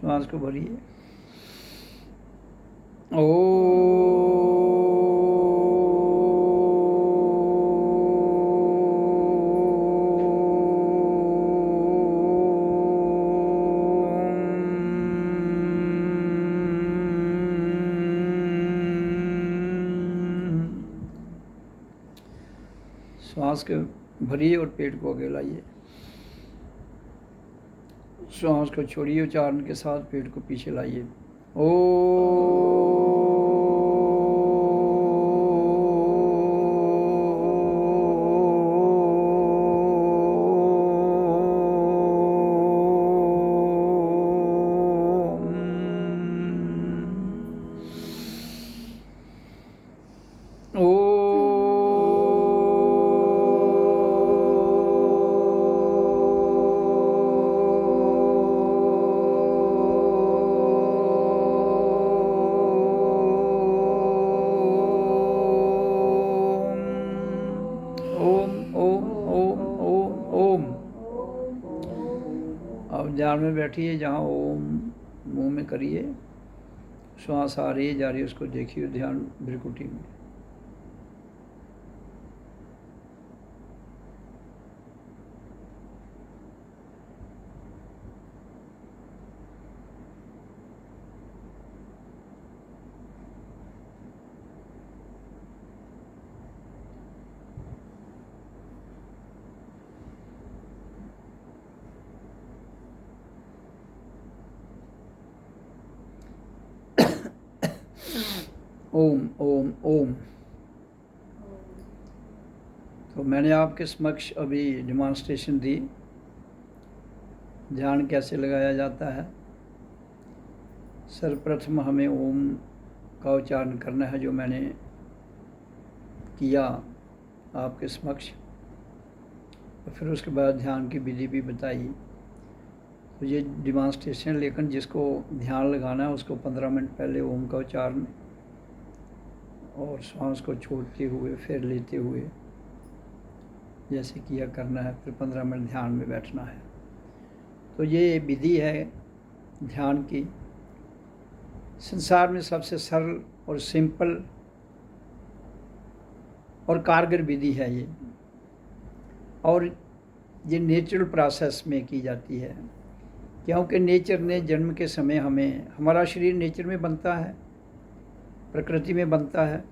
श्वास को भरिए। ओ श्वास को भरिए और पेट को आगे लाइए। श्वास को छोड़िए, उच्चारण के साथ पेट को पीछे लाइए। ओ ध्यान में बैठिए, जहाँ ओम मुंह में करिए, श्वास आ रही है जा रही है उसको देखिए, ध्यान भ्रिकुटी में। ओम ओम ओम। तो मैंने आपके समक्ष अभी डेमॉन्स्ट्रेशन दी, ध्यान कैसे लगाया जाता है। सर्वप्रथम हमें ओम का उच्चारण करना है, जो मैंने किया आपके समक्ष, और फिर उसके बाद ध्यान की विधि भी बताई। तो ये डेमॉन्स्ट्रेशन, लेकिन जिसको ध्यान लगाना है उसको 15 मिनट पहले ओम का उच्चारण और श्वास को छोड़ते हुए फिर लेते हुए जैसे किया करना है, फिर 15 मिनट ध्यान में बैठना है। तो ये विधि है ध्यान की। संसार में सबसे सरल और सिंपल और कारगर विधि है ये, और ये नेचुरल प्रोसेस में की जाती है, क्योंकि नेचर ने जन्म के समय हमें, हमारा शरीर नेचर में बनता है, प्रकृति में बनता है,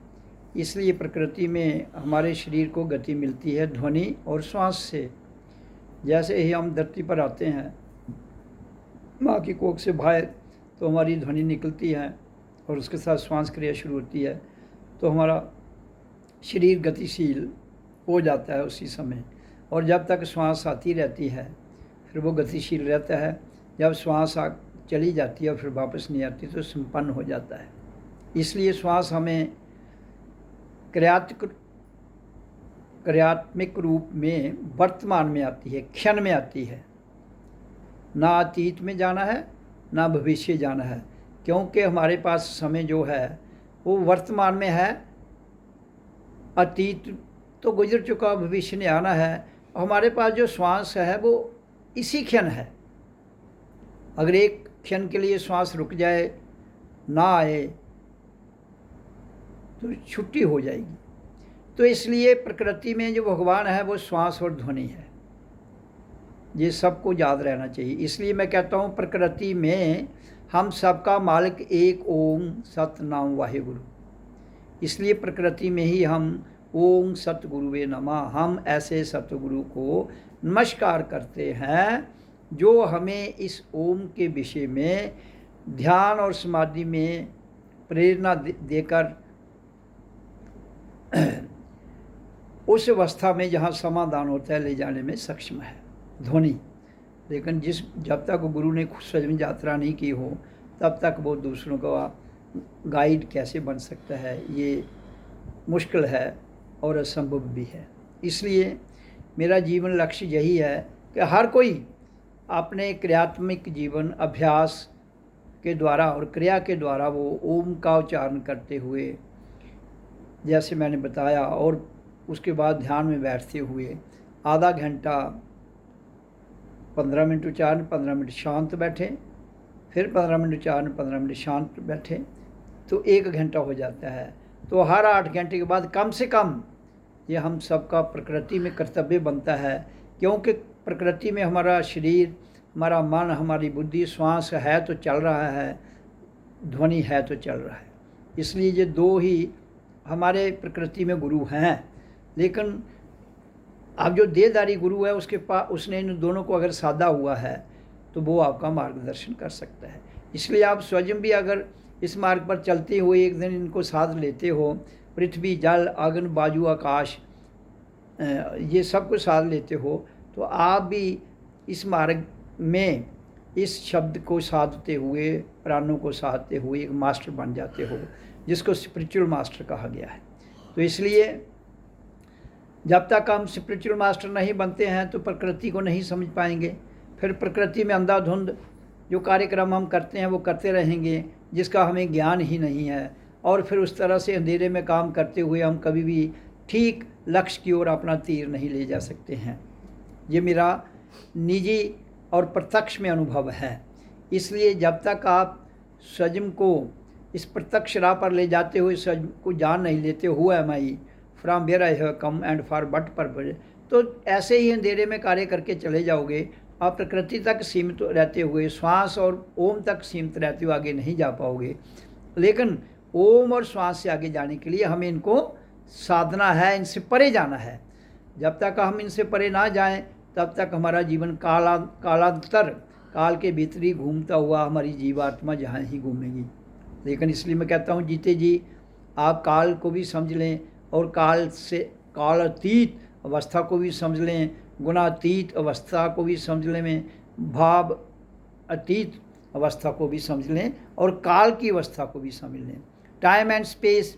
इसलिए प्रकृति में हमारे शरीर को गति मिलती है ध्वनि और श्वास से। जैसे ही हम धरती पर आते हैं, माँ की कोख से बाहर, तो हमारी ध्वनि निकलती है और उसके साथ श्वास क्रिया शुरू होती है, तो हमारा शरीर गतिशील हो जाता है उसी समय। और जब तक श्वास आती रहती है फिर वो गतिशील रहता है, जब श्वास चली जाती है फिर वापस नहीं आती तो संपन्न हो जाता है। इसलिए श्वास हमें क्रियात्मक रूप में वर्तमान में आती है, क्षण में आती है। ना अतीत में जाना है ना भविष्य जाना है, क्योंकि हमारे पास समय जो है वो वर्तमान में है। अतीत तो गुजर चुका, भविष्य ने आना है। हमारे पास जो श्वास है वो इसी क्षण है। अगर एक क्षण के लिए श्वास रुक जाए, ना आए, तो छुट्टी हो जाएगी। तो इसलिए प्रकृति में जो भगवान है वो श्वास और ध्वनि है, ये सबको याद रहना चाहिए। इसलिए मैं कहता हूँ प्रकृति में हम सबका मालिक एक ओम सतनाम वाहेगुरु। इसलिए प्रकृति में ही हम ओम सतगुरुवे नमः, हम ऐसे सतगुरु को नमस्कार करते हैं जो हमें इस ओम के विषय में ध्यान और समाधि में प्रेरणा देकर उस अवस्था में जहाँ समाधान होता है ले जाने में सक्षम है ध्वनि। लेकिन जब तक गुरु ने स्वयं यात्रा नहीं की हो तब तक वो दूसरों का गाइड कैसे बन सकता है, ये मुश्किल है और असंभव भी है। इसलिए मेरा जीवन लक्ष्य यही है कि हर कोई अपने क्रियात्मक जीवन अभ्यास के द्वारा और क्रिया के द्वारा वो ओम का उच्चारण करते हुए, जैसे मैंने बताया, और उसके बाद ध्यान में बैठते हुए आधा घंटा 15 मिनट उच्चारण, 15 मिनट शांत बैठें, फिर 15 मिनट उच्चारण, 15 मिनट शांत बैठे तो 1 घंटा हो जाता है। तो हर 8 घंटे के बाद कम से कम ये हम सबका प्रकृति में कर्तव्य बनता है, क्योंकि प्रकृति में हमारा शरीर, हमारा मन, हमारी बुद्धि, श्वास है तो चल रहा है, ध्वनि है तो चल रहा है। इसलिए ये दो ही हमारे प्रकृति में गुरु हैं। लेकिन अब जो देहधारी गुरु है उसने इन दोनों को अगर साधा हुआ है तो वो आपका मार्गदर्शन कर सकता है। इसलिए आप स्वयं भी अगर इस मार्ग पर चलते हुए एक दिन इनको साध लेते हो, पृथ्वी, जल, अग्नि, वायु, आकाश, ये सब कुछ साध लेते हो, तो आप भी इस मार्ग में इस शब्द को साधते हुए, प्राणों को साधते हुए एक मास्टर बन जाते हो, जिसको स्पिरिचुअल मास्टर कहा गया है। तो इसलिए जब तक हम स्पिरिचुअल मास्टर नहीं बनते हैं तो प्रकृति को नहीं समझ पाएंगे। फिर प्रकृति में अंधाधुंध जो कार्यक्रम हम करते हैं वो करते रहेंगे, जिसका हमें ज्ञान ही नहीं है। और फिर उस तरह से अंधेरे में काम करते हुए हम कभी भी ठीक लक्ष्य की ओर अपना तीर नहीं ले जा सकते हैं। ये मेरा निजी और प्रत्यक्ष में अनुभव है। इसलिए जब तक आप स्वयं को इस प्रत्यक्ष राह पर ले जाते हुए स्वयं को जान नहीं लेते, who am I, from where I have come and for what purpose, तो ऐसे ही अंधेरे में कार्य करके चले जाओगे। आप प्रकृति तक सीमित रहते हुए, श्वास और ओम तक सीमित रहते हुए आगे नहीं जा पाओगे। लेकिन ओम और श्वास से आगे जाने के लिए हमें इनको साधना है, इनसे परे जाना है। जब तक हम इनसे परे ना जाएं तब तक हमारा जीवन कालांतर, काल के भीतर ही घूमता हुआ हमारी जीवात्मा जहाँ ही घूमेगी। लेकिन इसलिए मैं कहता हूँ जीते जी आप काल को भी समझ लें और कालातीत अवस्था को भी समझ लें, गुणातीत अवस्था को भी समझ लें, भाव अतीत अवस्था को भी समझ लें और काल की अवस्था को भी समझ लें। टाइम एंड स्पेस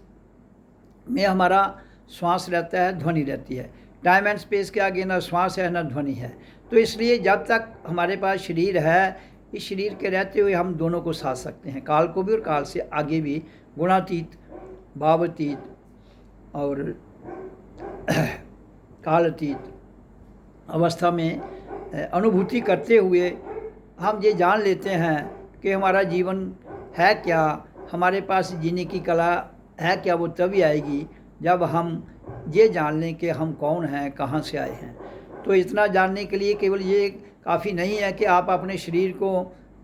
में हमारा श्वास रहता है, ध्वनि रहती है। टाइम एंड स्पेस के आगे ना श्वास है ना ध्वनि है। तो इसलिए जब तक हमारे पास शरीर है, इस शरीर के रहते हुए हम दोनों को साध सकते हैं, काल को भी और काल से आगे भी, गुणातीत, भावातीत और कालातीत अवस्था में अनुभूति करते हुए हम ये जान लेते हैं कि हमारा जीवन है क्या, हमारे पास जीने की कला है क्या। वो तभी आएगी जब हम ये जान लें कि हम कौन हैं, कहाँ से आए हैं। तो इतना जानने के लिए केवल ये काफ़ी नहीं है कि आप अपने शरीर को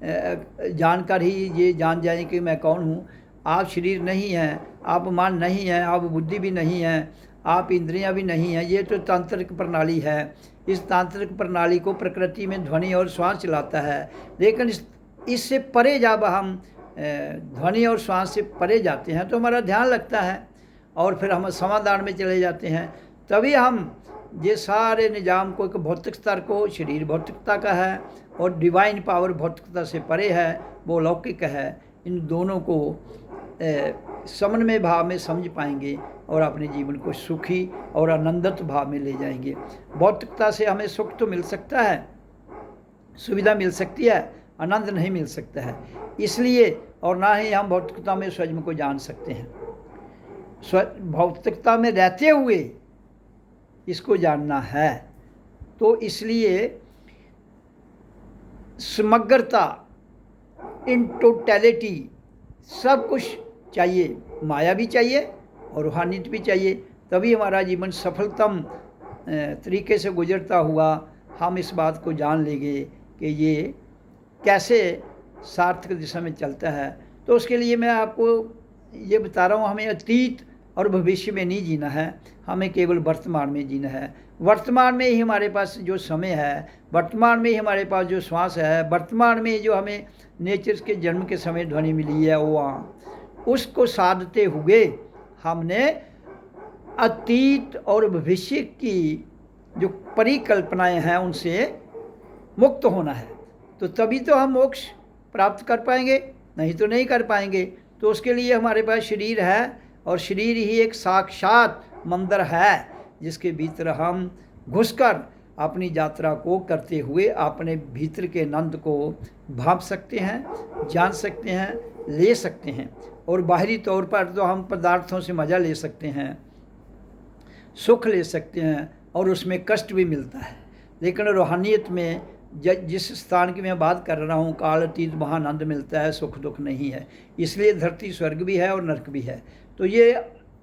जानकर ही ये जान जाएं कि मैं कौन हूँ। आप शरीर नहीं हैं, आप मन नहीं हैं, आप बुद्धि भी नहीं है, आप इंद्रियां भी नहीं हैं। ये तो तांत्रिक प्रणाली है। इस तांत्रिक प्रणाली को प्रकृति में ध्वनि और श्वास चलाता है। लेकिन इससे परे जब हम ध्वनि और श्वास से परे जाते हैं तो हमारा ध्यान लगता है और फिर हम समाधान में चले जाते हैं। तभी हम ये सारे निजाम को, एक भौतिक स्तर को, शरीर भौतिकता का है और डिवाइन पावर भौतिकता से परे है, वो लौकिक है, इन दोनों को समन्वय भाव में समझ पाएंगे और अपने जीवन को सुखी और आनंदित भाव में ले जाएंगे। भौतिकता से हमें सुख तो मिल सकता है, सुविधा मिल सकती है, आनंद नहीं मिल सकता है। इसलिए और ना ही हम भौतिकता में स्वयं को जान सकते हैं। भौतिकता में रहते हुए इसको जानना है। तो इसलिए समग्रता, इन टोटैलिटी, सब कुछ चाहिए, माया भी चाहिए और रूहानियत भी चाहिए। तभी हमारा जीवन सफलतम तरीके से गुजरता हुआ हम इस बात को जान लेंगे कि ये कैसे सार्थक दिशा में चलता है। तो उसके लिए मैं आपको ये बता रहा हूँ, हमें अतीत और भविष्य में नहीं जीना है, हमें केवल वर्तमान में जीना है। वर्तमान में ही हमारे पास जो समय है, वर्तमान में ही हमारे पास जो श्वास है, वर्तमान में जो हमें नेचर के जन्म के समय ध्वनि मिली है, वो उसको साधते हुए हमने अतीत और भविष्य की जो परिकल्पनाएं हैं उनसे मुक्त होना है। तो तभी तो हम मोक्ष प्राप्त कर पाएंगे, नहीं तो नहीं कर पाएंगे। तो उसके लिए हमारे पास शरीर है और शरीर ही एक साक्षात मंदिर है जिसके भीतर हम घुसकर अपनी यात्रा को करते हुए अपने भीतर के आनंद को भाप सकते हैं, जान सकते हैं, ले सकते हैं। और बाहरी तौर पर तो हम पदार्थों से मज़ा ले सकते हैं, सुख ले सकते हैं और उसमें कष्ट भी मिलता है। लेकिन रूहानियत में जिस स्थान की मैं बात कर रहा हूँ, काल अतीत, वहाँ आनंद मिलता है, सुख दुख नहीं है। इसलिए धरती स्वर्ग भी है और नरक भी है। तो ये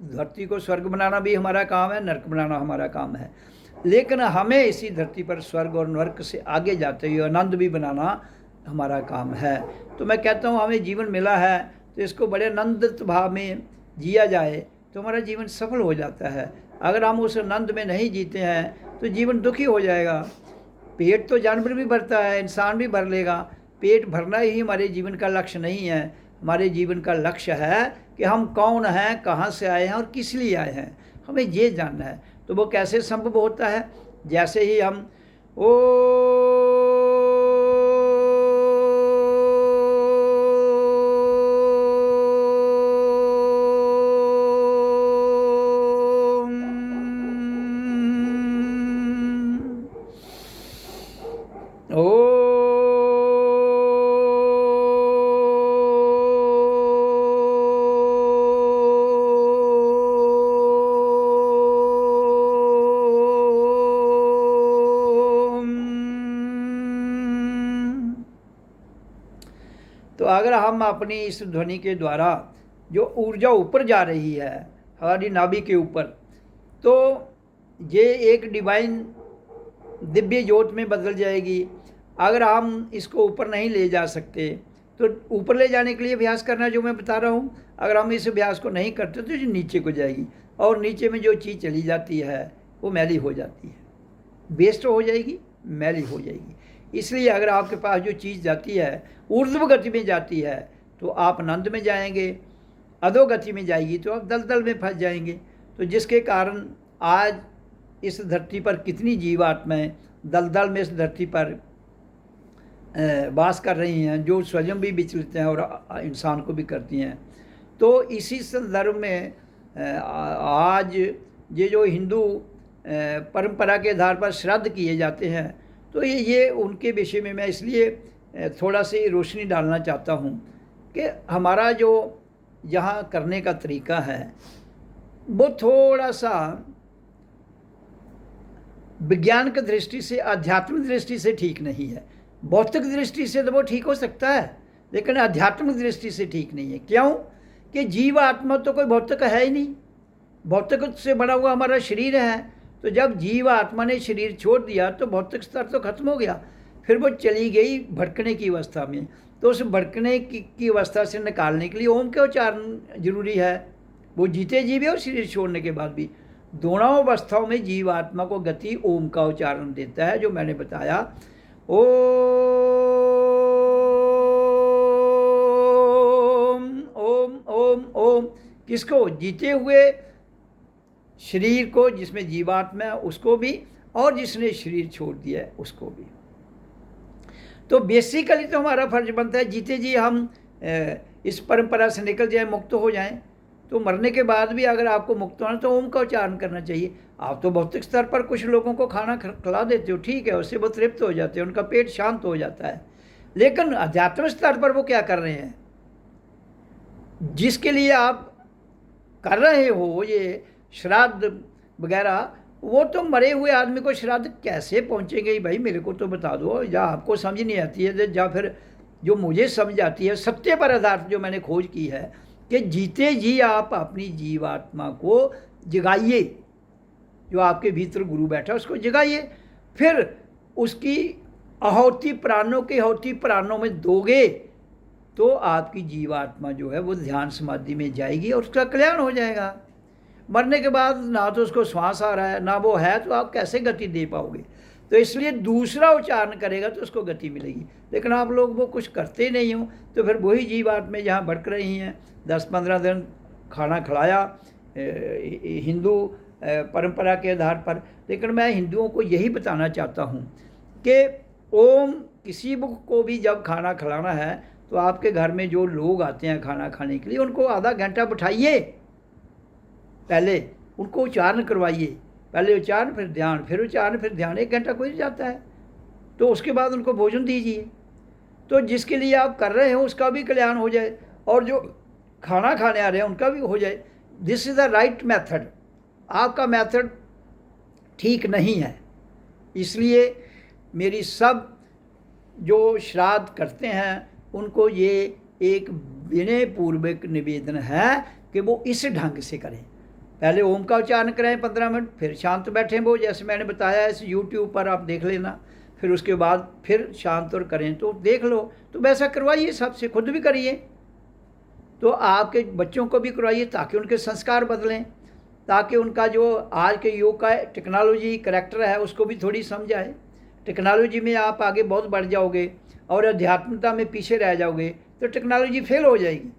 धरती को स्वर्ग बनाना भी हमारा काम है, नरक बनाना हमारा काम है। लेकिन हमें इसी धरती पर स्वर्ग और नरक से आगे जाते हुए आनंद भी बनाना हमारा काम है। तो मैं कहता हूँ हमें जीवन मिला है तो इसको बड़े आनंदित भाव में जिया जाए तो हमारा जीवन सफल हो जाता है। अगर हम उस आनंद में नहीं जीते हैं तो जीवन दुखी हो जाएगा। पेट तो जानवर भी भरता है, इंसान भी भर लेगा। पेट भरना ही हमारे जीवन का लक्ष्य नहीं है। हमारे जीवन का लक्ष्य है कि हम कौन हैं, कहाँ से आए हैं और किस लिए आए हैं, हमें ये जानना है। तो वो कैसे संभव होता है? जैसे ही हम तो अगर हम अपनी इस ध्वनि के द्वारा जो ऊर्जा ऊपर जा रही है हमारी नाभि के ऊपर, तो ये एक डिवाइन दिव्य ज्योत में बदल जाएगी। अगर हम इसको ऊपर नहीं ले जा सकते तो ऊपर ले जाने के लिए अभ्यास करना जो मैं बता रहा हूँ, अगर हम इस अभ्यास को नहीं करते तो जो नीचे को जाएगी और नीचे में जो चीज़ चली जाती है वो मैली हो जाती है, वेस्ट हो जाएगी, मैली हो जाएगी। इसलिए अगर आपके पास जो चीज़ जाती है ऊर्ध्व गति में जाती है तो आप आनंद में जाएंगे, अधोगति में जाएगी तो आप दलदल में फंस जाएंगे। तो जिसके कारण आज इस धरती पर कितनी जीवात्माएं दलदल में इस धरती पर वास कर रही हैं, जो स्वयं भी विचलित हैं और इंसान को भी करती हैं। तो इसी संदर्भ में आज ये जो हिंदू परंपरा के आधार पर श्राद्ध किए जाते हैं, तो ये उनके विषय में मैं इसलिए थोड़ा सी रोशनी डालना चाहता हूँ कि हमारा जो यहाँ करने का तरीका है वो थोड़ा सा विज्ञान की दृष्टि से, आध्यात्मिक दृष्टि से ठीक नहीं है। भौतिक दृष्टि से तो वो ठीक हो सकता है लेकिन आध्यात्मिक दृष्टि से ठीक नहीं है। क्यों? कि जीव आत्मा तो कोई भौतिक है ही नहीं, भौतिक से बना हुआ हमारा शरीर है। तो जब जीव आत्मा ने शरीर छोड़ दिया तो भौतिक स्तर तो खत्म हो गया, फिर वो चली गई भटकने की अवस्था में। तो उस भटकने की अवस्था से निकालने के लिए ओम के उच्चारण जरूरी है। वो जीते जी भी और शरीर छोड़ने के बाद भी दोनों अवस्थाओं में जीव आत्मा को गति ओम का उच्चारण देता है, जो मैंने बताया। ओम ओम ओम ओम किसको? जीते हुए शरीर को, जिसमें जीवात्मा है उसको भी, और जिसने शरीर छोड़ दिया है उसको भी। तो बेसिकली तो हमारा फर्ज बनता है जीते जी हम इस परंपरा से निकल जाएं, मुक्त हो जाएं। तो मरने के बाद भी अगर आपको मुक्त होना तो ओम का उच्चारण करना चाहिए। आप तो भौतिक स्तर पर कुछ लोगों को खाना खिला देते हो, ठीक है, उससे वो तृप्त हो जाते हैं, उनका पेट शांत हो जाता है। लेकिन आध्यात्मिक स्तर पर वो क्या कर रहे हैं? जिसके लिए आप कर रहे हो ये श्राद्ध वगैरह, वो तो मरे हुए आदमी को श्राद्ध कैसे पहुंचेंगे भाई, मेरे को तो बता दो। या आपको समझ नहीं आती है, या फिर जो मुझे समझ आती है सत्य पर आधारित जो मैंने खोज की है कि जीते जी आप अपनी जीवात्मा को जगाइए, जो आपके भीतर गुरु बैठा उसको जगाइए, फिर उसकी आहुति प्राणों के आहुति प्राणों में दोगे तो आपकी जीवात्मा जो है वो ध्यान समाधि में जाएगी और उसका कल्याण हो जाएगा। मरने के बाद ना तो उसको श्वास आ रहा है ना वो है, तो आप कैसे गति दे पाओगे? तो इसलिए दूसरा उच्चारण करेगा तो उसको गति मिलेगी। लेकिन आप लोग वो कुछ करते नहीं हो, तो फिर वही जीवात्मा जहाँ भटक रही हैं। 10-15 दिन खाना खिलाया हिंदू परंपरा के आधार पर, लेकिन मैं हिंदुओं को यही बताना चाहता हूँ कि ओम किसी को भी जब खाना खिलाना है तो आपके घर में जो लोग आते हैं खाना खाने के लिए उनको आधा घंटा बिठाइए, पहले उनको उच्चारण करवाइए, पहले उच्चारण फिर ध्यान, फिर उच्चारण फिर ध्यान, 1 घंटा कोई जाता है। तो उसके बाद उनको भोजन दीजिए, तो जिसके लिए आप कर रहे हो उसका भी कल्याण हो जाए और जो खाना खाने आ रहे हैं उनका भी हो जाए। This is the right method. आपका मेथड ठीक नहीं है। इसलिए मेरी सब जो श्राद्ध करते हैं उनको ये एक विनय पूर्वक निवेदन है कि वो इस ढंग से करें। पहले ओम का उच्चारण करें 15 मिनट, फिर शांत बैठें, वो जैसे मैंने बताया इस यूट्यूब पर आप देख लेना, फिर उसके बाद फिर शांत और करें तो देख लो। तो वैसा करवाइए, सबसे खुद भी करिए, तो आपके बच्चों को भी करवाइए ताकि उनके संस्कार बदलें, ताकि उनका जो आज के युग का टेक्नोलॉजी करैक्टर है उसको भी थोड़ी समझ आए। टेक्नोलॉजी में आप आगे बहुत बढ़ जाओगे और अध्यात्मता में पीछे रह जाओगे तो टेक्नोलॉजी फेल हो जाएगी।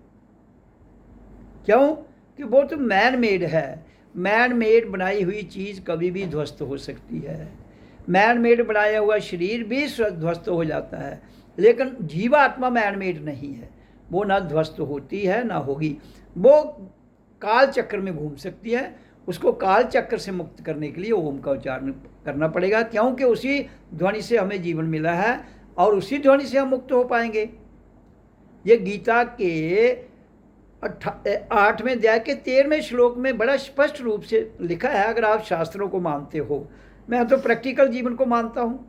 क्यों? कि वो तो मैन मेड है। मैन मेड बनाई हुई चीज़ कभी भी ध्वस्त हो सकती है। मैन मेड बनाया हुआ शरीर भी ध्वस्त हो जाता है, लेकिन जीवात्मा मैन मेड नहीं है, वो ना ध्वस्त होती है ना होगी। वो काल चक्र में घूम सकती है, उसको काल चक्र से मुक्त करने के लिए ओम का उच्चारण करना पड़ेगा, क्योंकि उसी ध्वनि से हमें जीवन मिला है और उसी ध्वनि से हम मुक्त हो पाएंगे। ये गीता के 8वें अध्याय के 13वें श्लोक में बड़ा स्पष्ट रूप से लिखा है। अगर आप शास्त्रों को मानते हो, मैं तो प्रैक्टिकल जीवन को मानता हूँ,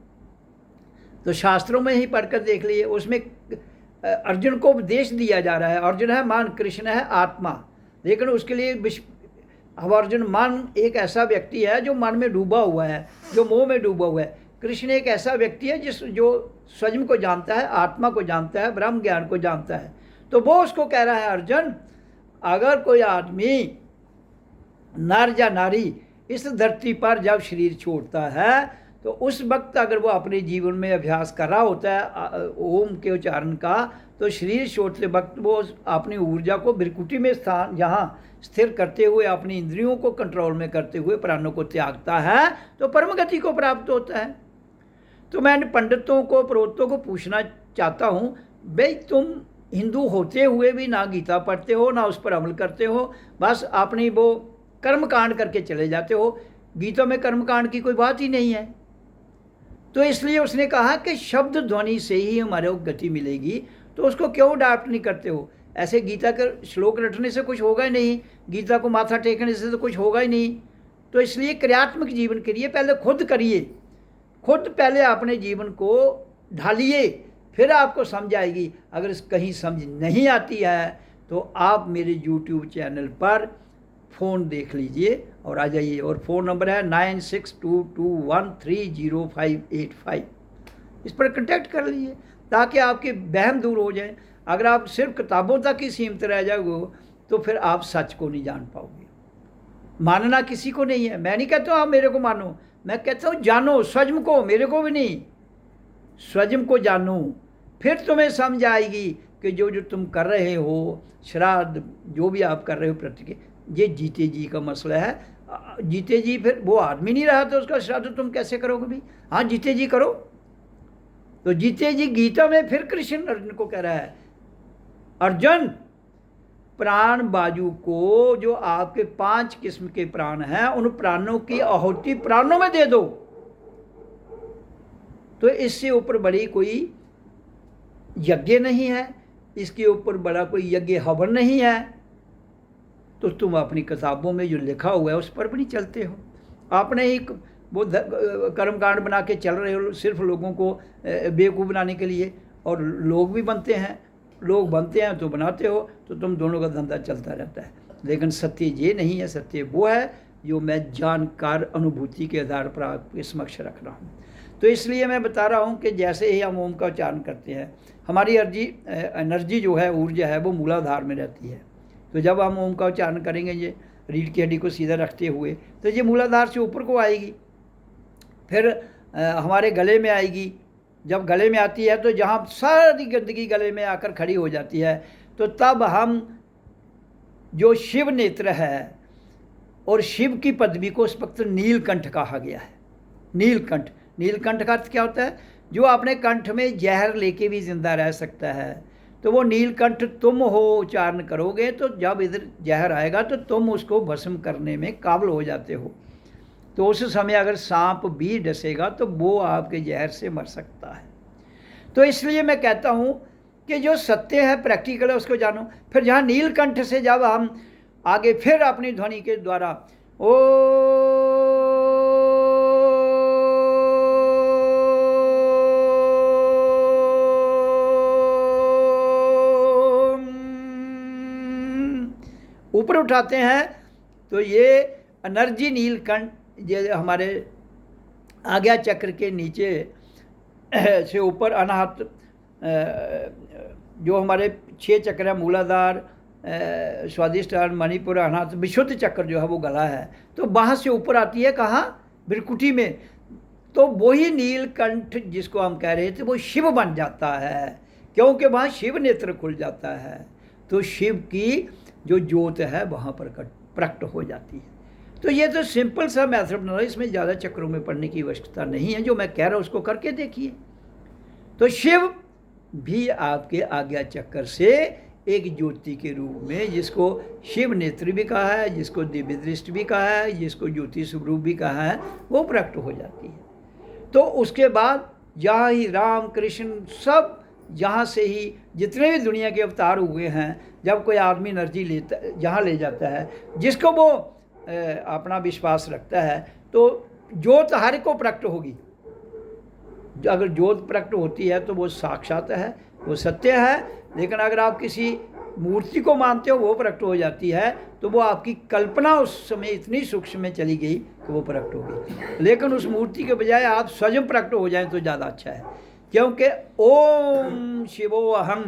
तो शास्त्रों में ही पढ़कर देख लिए। उसमें अर्जुन को उपदेश दिया जा रहा है। अर्जुन है मन, कृष्ण है आत्मा, लेकिन उसके लिए अब अर्जुन मन एक ऐसा व्यक्ति है जो मन में डूबा हुआ है, जो मोह में डूबा हुआ है। कृष्ण एक ऐसा व्यक्ति है जो स्वयं को जानता है, आत्मा को जानता है, ब्रह्म ज्ञान को जानता है। तो वो उसको कह रहा है, अर्जुन अगर कोई आदमी नर या नारी इस धरती पर जब शरीर छोड़ता है तो उस वक्त अगर वो अपने जीवन में अभ्यास कर रहा होता है ओम के उच्चारण का, तो शरीर छोड़ते वक्त वो अपनी ऊर्जा को बिरकुटी में स्थान यहाँ स्थिर करते हुए, अपनी इंद्रियों को कंट्रोल में करते हुए प्राणों को त्यागता है, तो परम गति को प्राप्त होता है। तो मैं पंडितों को, पुरोहितों को पूछना चाहता हूँ, भाई तुम हिंदू होते हुए भी ना गीता पढ़ते हो, ना उस पर अमल करते हो, बस अपनी वो कर्मकांड करके चले जाते हो। गीता में कर्मकांड की कोई बात ही नहीं है। तो इसलिए उसने कहा कि शब्द ध्वनि से ही हमारे को गति मिलेगी, तो उसको क्यों अडॉप्ट नहीं करते हो? ऐसे गीता के श्लोक रटने से कुछ होगा ही नहीं, गीता को माथा टेकने से तो कुछ होगा ही नहीं। तो इसलिए क्रियात्मक जीवन के लिए पहले खुद करिए, खुद पहले अपने जीवन को ढालिए, फिर आपको समझ आएगी। अगर कहीं समझ नहीं आती है तो आप मेरे YouTube चैनल पर फ़ोन देख लीजिए और आ जाइए। और फ़ोन नंबर है 9622130585। इस पर कांटेक्ट कर लीजिए ताकि आपके वहम दूर हो जाए। अगर आप सिर्फ किताबों तक ही सीमित रह जाओगे तो फिर आप सच को नहीं जान पाओगे। मानना किसी को नहीं है। मैं नहीं कहता हूँ आप मेरे को मानो, मैं कहता हूँ जानो स्वयं को, मेरे को भी नहीं, स्वयं को जानो। फिर तुम्हें समझ आएगी कि जो जो तुम कर रहे हो, श्राद्ध जो भी आप कर रहे हो प्रतिक्रिया, ये जीते जी का मसला है। जीते जी फिर वो आदमी नहीं रहा तो उसका श्राद्ध तुम कैसे करोगे भी? हाँ जीते जी करो। तो जीते जी गीता में फिर कृष्ण अर्जुन को कह रहा है, अर्जुन प्राण बाजू को, जो आपके 5 किस्म के प्राण हैं, उन प्राणों की आहुति प्राणों में दे दो। तो इससे ऊपर बड़ी कोई यज्ञ नहीं है, इसके ऊपर बड़ा कोई यज्ञ हवन नहीं है। तो तुम अपनी किताबों में जो लिखा हुआ है उस पर भी नहीं चलते हो। आपने एक वो कर्मकांड बना के चल रहे हो सिर्फ लोगों को बेवकूफ़ बनाने के लिए, और लोग भी बनते हैं, लोग बनते हैं तो बनाते हो, तो तुम दोनों का धंधा चलता रहता है। लेकिन सत्य ये नहीं है, सत्य वो है जो मैं जानकार अनुभूति के आधार पर आपके समक्ष रख रहा हूँ। तो इसलिए मैं बता रहा हूँ कि जैसे ही हम ओम का उच्चारण करते हैं, हमारी एनर्जी जो है, ऊर्जा है, वो मूलाधार में रहती है। तो जब हम ओम का उच्चारण करेंगे ये रीढ़ की हड्डी को सीधा रखते हुए, तो ये मूलाधार से ऊपर को आएगी, फिर हमारे गले में आएगी। जब गले में आती है तो जहाँ सारी गंदगी गले में आकर खड़ी हो जाती है, तो तब हम जो शिव नेत्र है, और शिव की पदवी को उस वक्त नीलकंठ कहा गया है। नीलकंठ, नीलकंठ का अर्थ क्या होता है? जो अपने कंठ में जहर लेके भी जिंदा रह सकता है। तो वो नीलकंठ तुम हो, उच्चारण करोगे तो जब इधर जहर आएगा तो तुम उसको भस्म करने में काबिल हो जाते हो। तो उस समय अगर सांप भी डसेगा तो वो आपके जहर से मर सकता है। तो इसलिए मैं कहता हूँ कि जो सत्य है, प्रैक्टिकल है, उसको जानो। फिर जहाँ नीलकंठ से जब हम आगे फिर अपनी ध्वनि के द्वारा ओ ऊपर उठाते हैं तो ये एनर्जी नीलकंठ ये हमारे आज्ञा चक्र के नीचे से ऊपर अनाहत जो हमारे 6 चक्र है, मूलाधार, स्वादिष्ठान, मणिपुर, अनाहत, विशुद्ध चक्र जो है वो गला है, तो वहाँ से ऊपर आती है कहाँ, भृकुटी में। तो वही नीलकंठ जिसको हम कह रहे थे वो शिव बन जाता है, क्योंकि वहाँ शिव नेत्र खुल जाता है। तो शिव की जो ज्योत है वहाँ पर प्रकट हो जाती है। तो ये तो सिंपल सा मैथड बना, इसमें ज़्यादा चक्रों में पढ़ने की आवश्यकता नहीं है। जो मैं कह रहा हूँ उसको करके देखिए। तो शिव भी आपके आज्ञा चक्र से एक ज्योति के रूप में, जिसको शिव नेत्र भी कहा है, जिसको दिव्य दृष्टि भी कहा है, जिसको ज्योति स्वरूप भी कहा है, वो प्रकट हो जाती है। तो उसके बाद जहाँ ही राम कृष्ण सब, जहाँ से ही जितने भी दुनिया के अवतार हुए हैं, जब कोई आदमी एनर्जी लेता, जहाँ ले जाता है, जिसको वो अपना विश्वास रखता है, तो ज्योत हर को प्रकट होगी। अगर ज्योत प्रकट होती है तो वो साक्षात है, वो सत्य है। लेकिन अगर आप किसी मूर्ति को मानते हो वो प्रकट हो जाती है, तो वो आपकी कल्पना उस समय इतनी सूक्ष्म में चली गई कि वो प्रकट हो गई। लेकिन उस मूर्ति के बजाय आप स्वयं प्रकट हो जाएं तो ज़्यादा अच्छा है, क्योंकि ओम शिवो अहम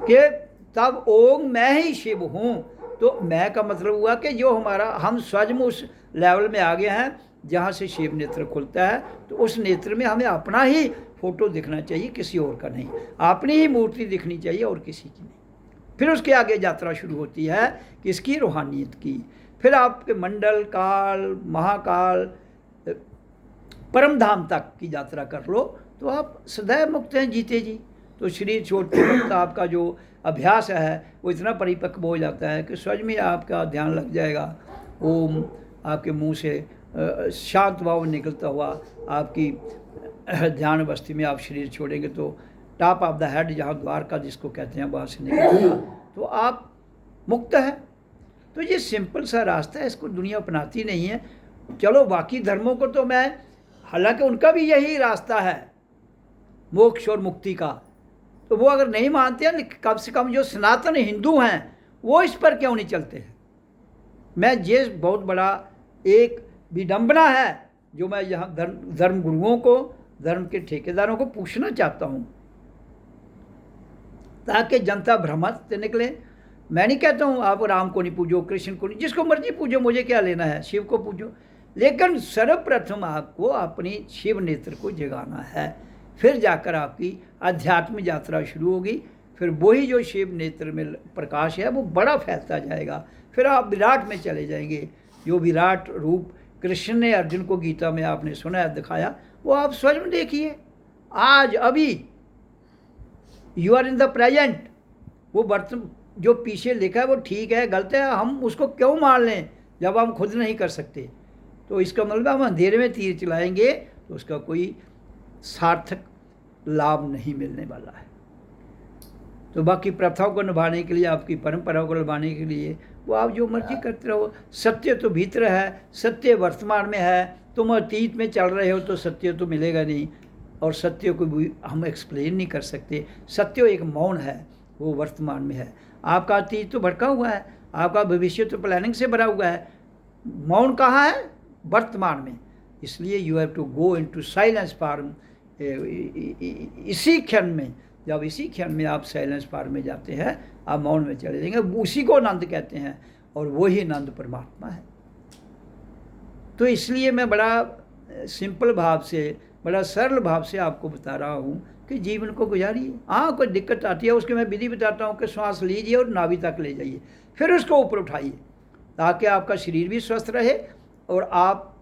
के तब ओम मैं ही शिव हूँ। तो मैं का मतलब हुआ कि जो हमारा, हम स्वयं उस लेवल में आ गए हैं जहाँ से शिव नेत्र खुलता है। तो उस नेत्र में हमें अपना ही फोटो दिखना चाहिए, किसी और का नहीं। अपनी ही मूर्ति दिखनी चाहिए और किसी की नहीं। फिर उसके आगे यात्रा शुरू होती है किसकी, रूहानियत की। फिर आपके मंडल काल, महाकाल, परम धाम तक की यात्रा कर लो तो आप सदैव मुक्त हैं, जीते जी। तो शरीर छोड़ते वक्त आपका जो अभ्यास है वो इतना परिपक्व हो जाता है कि स्वयं में आपका ध्यान लग जाएगा। ओम आपके मुंह से शांत भाव निकलता हुआ आपकी ध्यान अवस्थी में आप शरीर छोड़ेंगे तो टॉप ऑफ द हेड, जहाँ द्वारका जिसको कहते हैं, वहाँ से निकलेगा तो आप मुक्त हैं। तो ये सिंपल सा रास्ता है, इसको दुनिया अपनाती नहीं है। चलो बाकी धर्मों को तो मैं, हालांकि उनका भी यही रास्ता है मोक्ष और मुक्ति का, तो वो अगर नहीं मानते हैं, कम से कम जो सनातन हिंदू हैं वो इस पर क्यों नहीं चलते हैं। मैं ये बहुत बड़ा एक विडंबना है जो मैं यहाँ धर्म गुरुओं को, धर्म के ठेकेदारों को पूछना चाहता हूँ, ताकि जनता भ्रमित से निकले। मैं नहीं कहता हूँ आप राम को नहीं पूजो, कृष्ण को नहीं, जिसको मर्जी पूजो, मुझे क्या लेना है, शिव को पूजो। लेकिन सर्वप्रथम आपको अपनी शिव नेत्र को जगाना है, फिर जाकर आपकी आध्यात्मिक यात्रा शुरू होगी। फिर वही जो शिव नेत्र में प्रकाश है वो बड़ा फैलता जाएगा। फिर आप विराट में चले जाएंगे। जो विराट रूप कृष्ण ने अर्जुन को गीता में आपने सुना है, दिखाया, वो आप स्वयं देखिए आज, अभी। You are in the present. वो वर्तमान जो पीछे लिखा है वो ठीक है, गलत है, हम उसको क्यों मान लें जब हम खुद नहीं कर सकते। तो इसका मतलब हम अंधेरे में तीर चलाएंगे तो उसका कोई सार्थक लाभ नहीं मिलने वाला है। तो बाकी प्रथाओं को निभाने के लिए, आपकी परंपराओं को निभाने के लिए वो आप जो मर्जी करते रहो। सत्य तो भीतर है, सत्य वर्तमान में है। तुम अतीत में चल रहे हो तो सत्य तो मिलेगा नहीं, और सत्य को भी हम एक्सप्लेन नहीं कर सकते। सत्य एक मौन है, वो वर्तमान में है। आपका अतीत तो भटका हुआ है, आपका भविष्य तो प्लानिंग से भरा हुआ है। मौन कहाँ है, वर्तमान में। इसलिए you have to go into silence form. इसी क्षण में, जब इसी क्षण में आप साइलेंस फॉर्म में जाते हैं, आप मौन में चले जाएंगे। उसी को आनंद कहते हैं और वही आनंद परमात्मा है। तो इसलिए मैं बड़ा सिंपल भाव से, बड़ा सरल भाव से आपको बता रहा हूँ कि जीवन को गुजारिए। हाँ, कोई दिक्कत आती है उसके मैं विधि बताता हूँ कि श्वास लीजिए और नाभि तक ले जाइए, फिर उसको ऊपर उठाइए, ताकि आपका शरीर भी स्वस्थ रहे और आप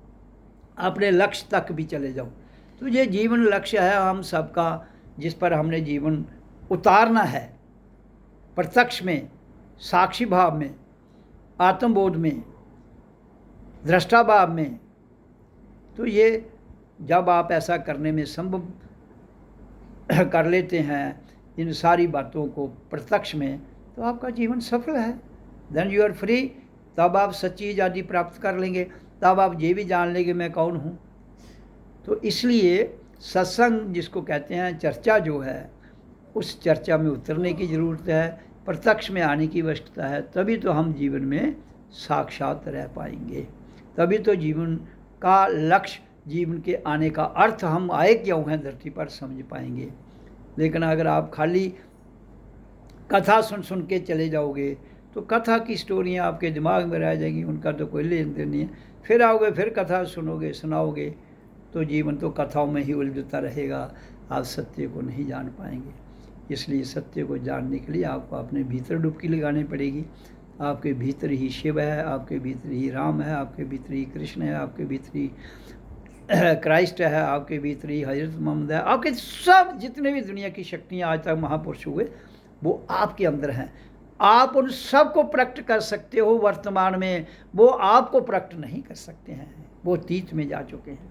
अपने लक्ष्य तक भी चले जाओ। तो ये जीवन लक्ष्य है हम सबका, जिस पर हमने जीवन उतारना है, प्रत्यक्ष में, साक्षी भाव में, आत्मबोध में, दृष्टा भाव में। तो ये जब आप ऐसा करने में संभव कर लेते हैं इन सारी बातों को प्रत्यक्ष में, तो आपका जीवन सफल है। Then you are free. तब आप सच्ची आज़ादी प्राप्त कर लेंगे, तब आप ये भी जान लेंगे मैं कौन हूँ। तो इसलिए सत्संग जिसको कहते हैं, चर्चा जो है, उस चर्चा में उतरने की ज़रूरत है। प्रत्यक्ष में आने की आवश्यकता है, तभी तो हम जीवन में साक्षात रह पाएंगे, तभी तो जीवन का लक्ष्य, जीवन के आने का अर्थ हम आए क्यों हैं धरती पर समझ पाएंगे। लेकिन अगर आप खाली कथा सुन सुन के चले जाओगे तो कथा की स्टोरियाँ आपके दिमाग में रह जाएंगी, उनका तो कोई लेन देन नहीं है। फिर आओगे, फिर कथा सुनोगे, सुनाओगे, तो जीवन तो कथाओं में ही उलझता रहेगा, आप सत्य को नहीं जान पाएंगे। इसलिए सत्य को जानने के लिए आपको अपने भीतर डुबकी लगानी पड़ेगी। आपके भीतर ही शिव है, आपके भीतर ही राम है, आपके भीतर ही कृष्ण है, आपके भीतर ही क्राइस्ट है, आपके भीतर ही हजरत मोहम्मद है, आपके सब जितने भी दुनिया की शक्तियाँ आज तक महापुरुष हुए वो आपके अंदर हैं। आप उन सब को प्रकट कर सकते हो वर्तमान में, वो आपको प्रकट नहीं कर सकते हैं, वो अतीत में जा चुके हैं।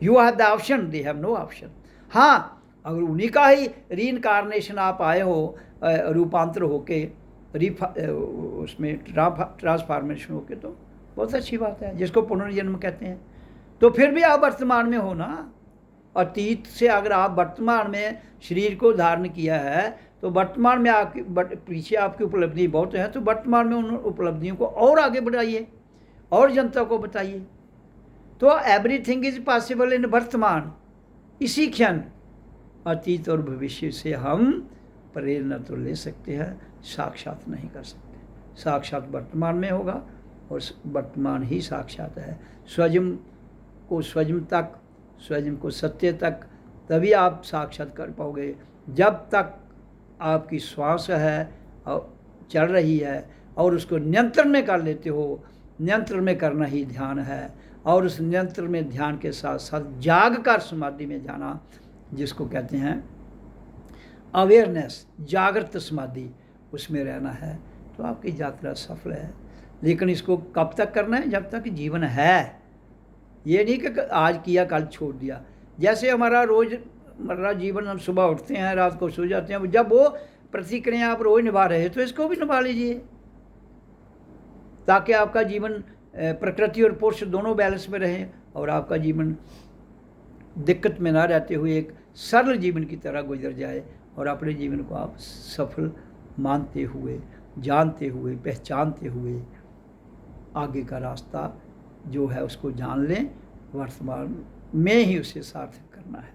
You have the option, they have no option. हाँ, अगर उन्हीं का ही रीइनकार्नेशन आप आए हो, रूपांतर होके, उसमें ट्रांसफॉर्मेशन होके, तो बहुत अच्छी बात है, जिसको पुनर्जन्म कहते हैं। तो फिर भी आप वर्तमान में हो ना। अतीत से अगर आप वर्तमान में शरीर को धारण किया है तो वर्तमान में आपकी पीछे आपकी उपलब्धि बहुत है, तो वर्तमान में उन उपलब्धियों को और आगे बढ़ाइए और जनता को बताइए। तो एवरीथिंग इज पॉसिबल इन वर्तमान। इसी क्षण अतीत और भविष्य से हम प्रेरणा तो ले सकते हैं, साक्षात नहीं कर सकते। साक्षात वर्तमान में होगा और वर्तमान ही साक्षात है। स्वयं को स्वयं तक, स्वयं को सत्य तक तभी आप साक्षात कर पाओगे। जब तक आपकी श्वास है और चल रही है और उसको नियंत्रण में कर लेते हो, नियंत्रण में करना ही ध्यान है। और उस नियंत्रण में ध्यान के साथ साथ जाग कर समाधि में जाना, जिसको कहते हैं अवेयरनेस, जागृत समाधि, उसमें रहना है, तो आपकी यात्रा सफल है। लेकिन इसको कब तक करना है? जब तक जीवन है। ये नहीं कि आज किया कल छोड़ दिया। जैसे हमारा रोज़मर्रा जीवन, हम सुबह उठते हैं, रात को सो जाते हैं, जब वो प्रतिक्रिया आप रोज़ निभा रहे हैं तो इसको भी निभा लीजिए, ताकि आपका जीवन प्रकृति और पुरुष दोनों बैलेंस में रहे और आपका जीवन दिक्कत में ना रहते हुए एक सरल जीवन की तरह गुजर जाए और अपने जीवन को आप सफल मानते हुए, जानते हुए, पहचानते हुए आगे का रास्ता जो है उसको जान लें। वर्तमान में ही उसे सार्थक करना है।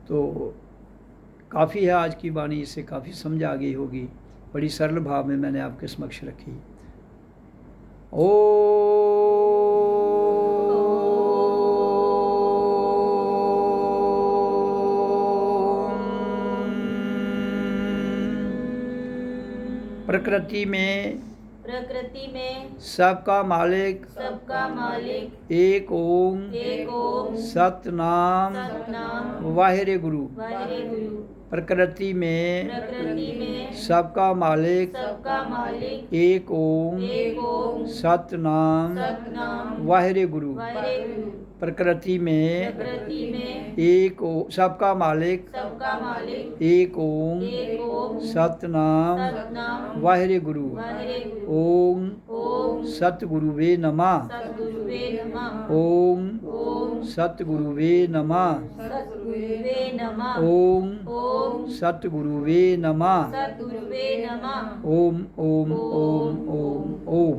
तो काफ़ी है आज की वाणी, इससे काफ़ी समझ आ गई होगी। बड़ी सरल भाव में मैंने आपके समक्ष रखी। प्रकृति में सबका मालिक एक ओम सतनाम वाहिरे गुरु। प्रकृति में सबका मालिक एक ओम सतनाम वाहिरे गुरु। प्रकृति में सबका मालिक एक ओम सतनाम वाहिरे गुरु। ओम सतगुरुवे नमः। ओम सतगुरुवे नमः। ओम सतगुरुवे नमः। ओम ओम ओम ओम ओम।